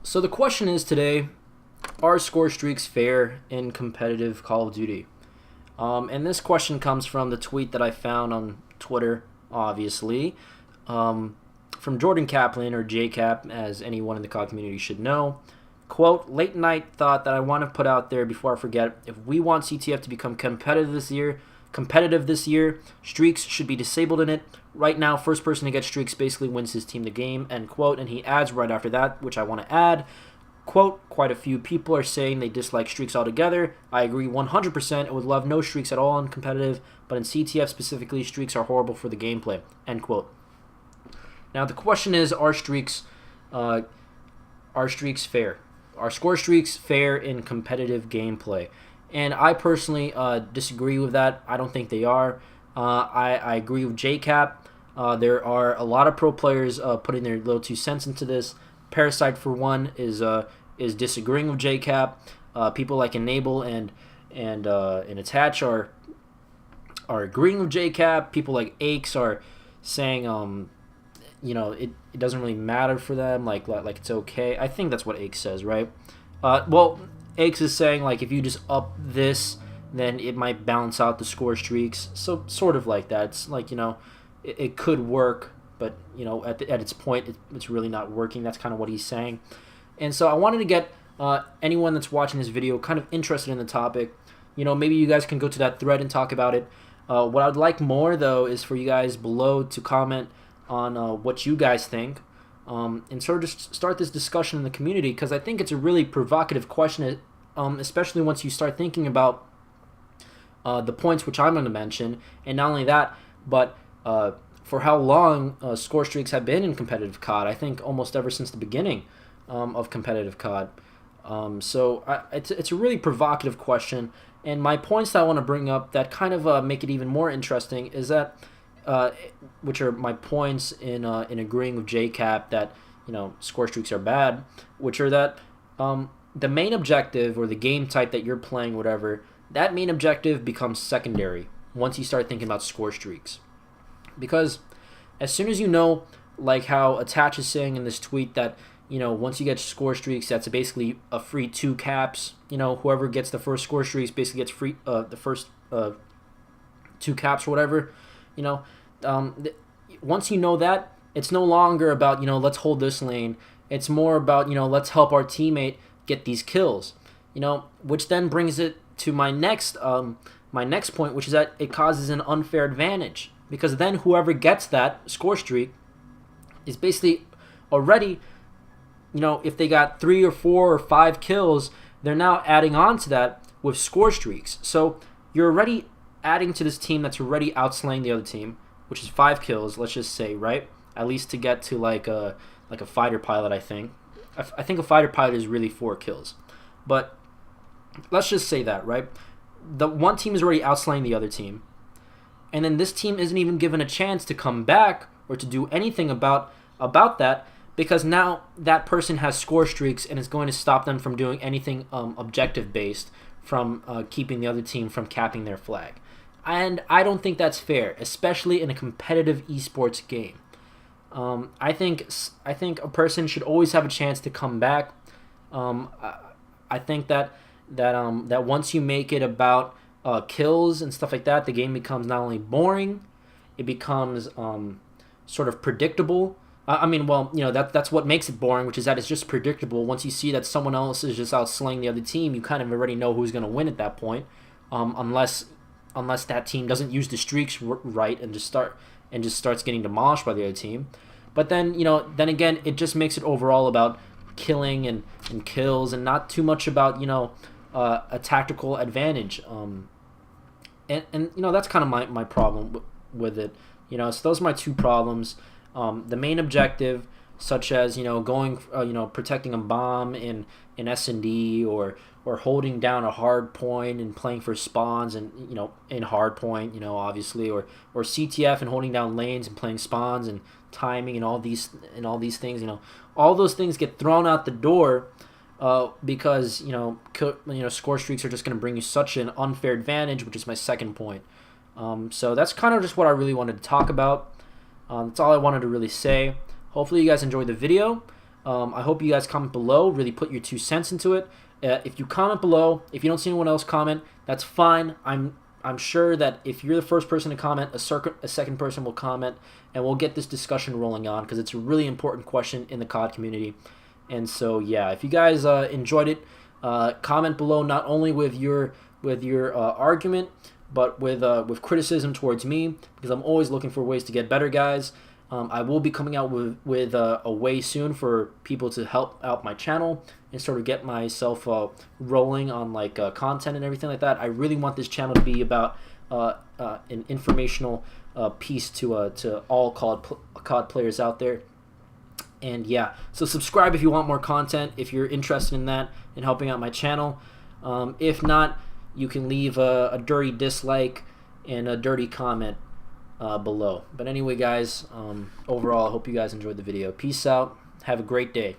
So the question is today, are score streaks fair in competitive Call of Duty? And this question comes from the tweet that I found on Twitter, obviously, from Jordan Kaplan, or JKAP, as anyone in the COD community should know. Quote, late night thought that I want to put out there before I forget, if we want CTF to become competitive this year, streaks should be disabled in it. Right now, first person to get streaks basically wins his team the game, end quote. And he adds right after that, which I want to add, quote, quite a few people are saying they dislike streaks altogether. I agree 100% and would love no streaks at all in competitive, but in CTF specifically, streaks are horrible for the gameplay, end quote. Now the question is, are streaks fair? Are score streaks fair in competitive gameplay? And I personally disagree with that. I don't think they are. I agree with JKAP. There are a lot of pro players putting their little 2 cents into this. Parasite, for one, is disagreeing with JKAP. People like Enable and Attach are agreeing with JKAP. People like Aches are saying it doesn't really matter for them, like it's okay. I think that's what Aches says, right? Well, Aches is saying, like, if you just up this, then it might balance out the score streaks. So sort of like that. It's like, it could work, but at its point, it's really not working. That's kind of what he's saying. And so I wanted to get anyone that's watching this video kind of interested in the topic. Maybe you guys can go to that thread and talk about it. What I'd like more, though, is for you guys below to comment on what you guys think, and sort of just start this discussion in the community, because I think it's a really provocative question, especially once you start thinking about the points which I'm going to mention, and not only that, but for how long score streaks have been in competitive COD. I think almost ever since the beginning of competitive COD. It's a really provocative question, and my points that I want to bring up that kind of make it even more interesting is that, which are my points in agreeing with JKAP that score streaks are bad, which are that the main objective, or the game type that you're playing, whatever, that main objective becomes secondary once you start thinking about score streaks. Because as soon as like how Attach is saying in this tweet, that once you get score streaks, that's basically a free 2 caps. Whoever gets the first score streaks basically gets free the first 2 caps or whatever. Once that, it's no longer about let's hold this lane. It's more about let's help our teammate get these kills. Which then brings it to my next point, which is that it causes an unfair advantage, because then whoever gets that score streak is basically already, if they got 3 or 4 or 5 kills, they're now adding on to that with score streaks. So you're already adding to this team that's already outslaying the other team, which is 5 kills, let's just say, right? At least to get to like a fighter pilot, I think. I think a fighter pilot is really 4 kills. But let's just say that, right? The one team is already outslaying the other team, and then this team isn't even given a chance to come back or to do anything about that, because now that person has score streaks, and it's going to stop them from doing anything objective based, from keeping the other team from capping their flag. And I don't think that's fair, especially in a competitive esports game. I think a person should always have a chance to come back. I think that once you make it about kills and stuff like that, the game becomes not only boring, it becomes sort of predictable. That's what makes it boring, which is that it's just predictable. Once you see that someone else is just outslaying the other team, you kind of already know who's going to win at that point, unless that team doesn't use the streaks right and just starts getting demolished by the other team. But then again, it just makes it overall about killing and kills, and not too much about a tactical advantage. And that's kind of my problem with it. So those are my 2 problems. The main objective, such as going protecting a bomb in S&D, or holding down a hard point and playing for spawns, and in hard point, obviously, or CTF and holding down lanes and playing spawns and timing and all these things. All those things get thrown out the door because score streaks are just going to bring you such an unfair advantage, which is my second point. So that's kind of just what I really wanted to talk about. That's all I wanted to really say. Hopefully you guys enjoyed the video. I hope you guys comment below, really put your 2 cents into it. If you comment below, if you don't see anyone else comment, that's fine. I'm sure that if you're the first person to comment, a second person will comment, and we'll get this discussion rolling on, because it's a really important question in the COD community. And so yeah, if you guys enjoyed it, comment below not only with your argument, but with criticism towards me, because I'm always looking for ways to get better, guys. I will be coming out with a way soon for people to help out my channel and sort of get myself rolling on like content and everything like that. I really want this channel to be about an informational piece to all COD players out there. And yeah, so subscribe if you want more content, if you're interested in that and helping out my channel. If not, you can leave a dirty dislike and a dirty comment below. But anyway, guys, overall, I hope you guys enjoyed the video. Peace out. Have a great day.